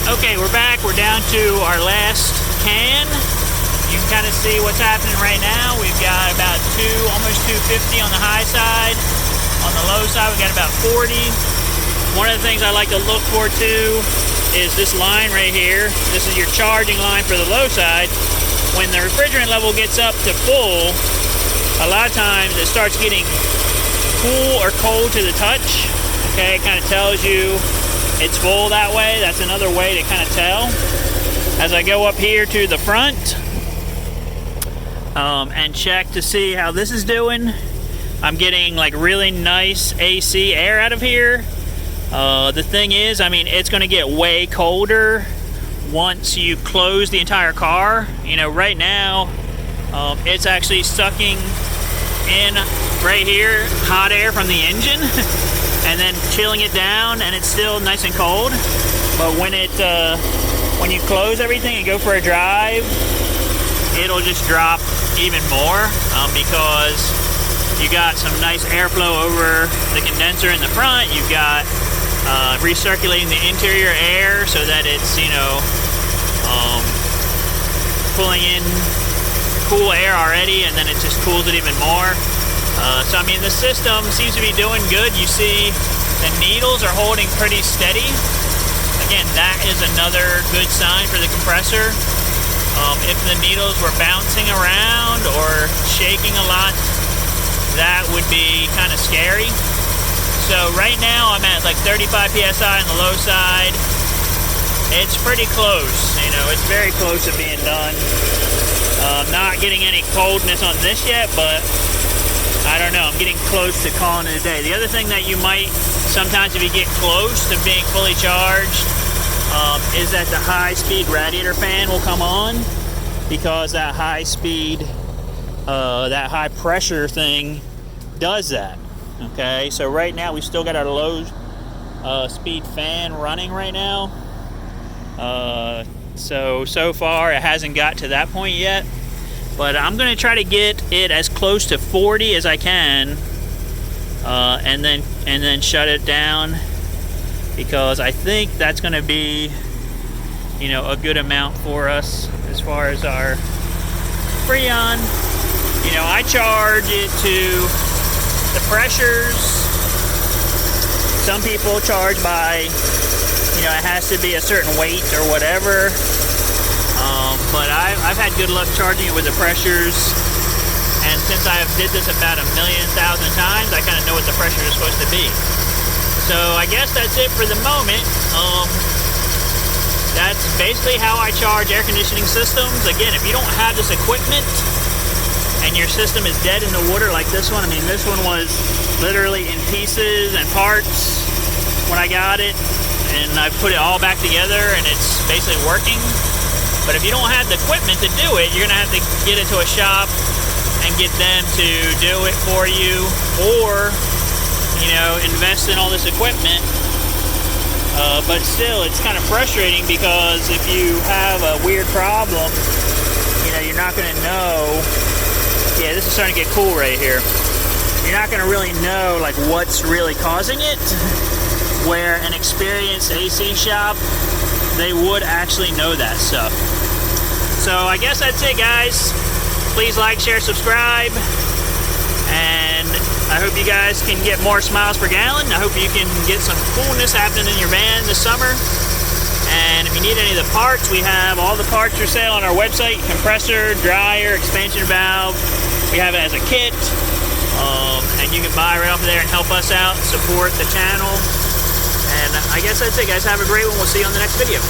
Okay, we're back. We're down to our last can. You can kind of see what's happening right now. We've got about almost 250 on the high side. On the low side, we got about 40. One of the things I like to look for too is this line right here. This is your charging line for the low side. When the refrigerant level gets up to full, a lot of times it starts getting cool or cold to the touch. Okay, it kind of tells you it's full that way. That's another way to kind of tell. As I go up here to the front and check to see how this is doing, I'm getting like really nice AC air out of here. The thing is, I mean, it's going to get way colder once you close the entire car. You know, right now it's actually sucking in right here hot air from the engine and then chilling it down, and it's still nice and cold. But when you close everything and go for a drive, it'll just drop even more because you got some nice airflow over the condenser in the front. You've got recirculating the interior air so that it's, you know, pulling in cool air already, and then it just cools it even more. So I mean, the system seems to be doing good. You see the needles are holding pretty steady. Again, that is another good sign for the compressor. If the needles were bouncing around or shaking a lot, that would be kind of scary. So right now I'm at like 35 psi on the low side. It's pretty close, you know, it's very close to being done. Not getting any coldness on this yet, but I don't know, I'm getting close to calling it a day. The other thing that you might, sometimes if you get close to being fully charged, is that the high-speed radiator fan will come on, because that high-speed, that high-pressure thing does that. Okay, so right now we still got our low speed fan running right now. So far it hasn't got to that point yet. But I'm going to try to get it as close to 40 as I can, and then shut it down, because I think that's going to be, you know, a good amount for us as far as our Freon. You know, I charge it to the pressures. Some people charge by, you know, it has to be a certain weight or whatever. But I've had good luck charging it with the pressures, and since I have did this about 1,000,000 times, I kind of know what the pressure is supposed to be. So I guess that's it for the moment. That's basically how I charge air conditioning systems. Again, if you don't have this equipment and your system is dead in the water like this one, I mean, this one was literally in pieces and parts when I got it, and I put it all back together and it's basically working. But if you don't have the equipment to do it, you're going to have to get it to a shop and get them to do it for you, or, you know, invest in all this equipment. But still, it's kind of frustrating, because if you have a weird problem, you know, you're not going to know. Yeah, this is starting to get cool right here. You're not going to really know, like, what's really causing it, where an experienced AC shop, they would actually know that stuff. So I guess that's it, guys. Please like, share, subscribe, and I hope you guys can get more miles per gallon. I hope you can get some coolness happening in your van this summer. And if you need any of the parts, we have all the parts for sale on our website: compressor, dryer, expansion valve. We have it as a kit, and you can buy right off of there and help us out, support the channel. And I guess that's it, guys. Have a great one. We'll see you on the next video.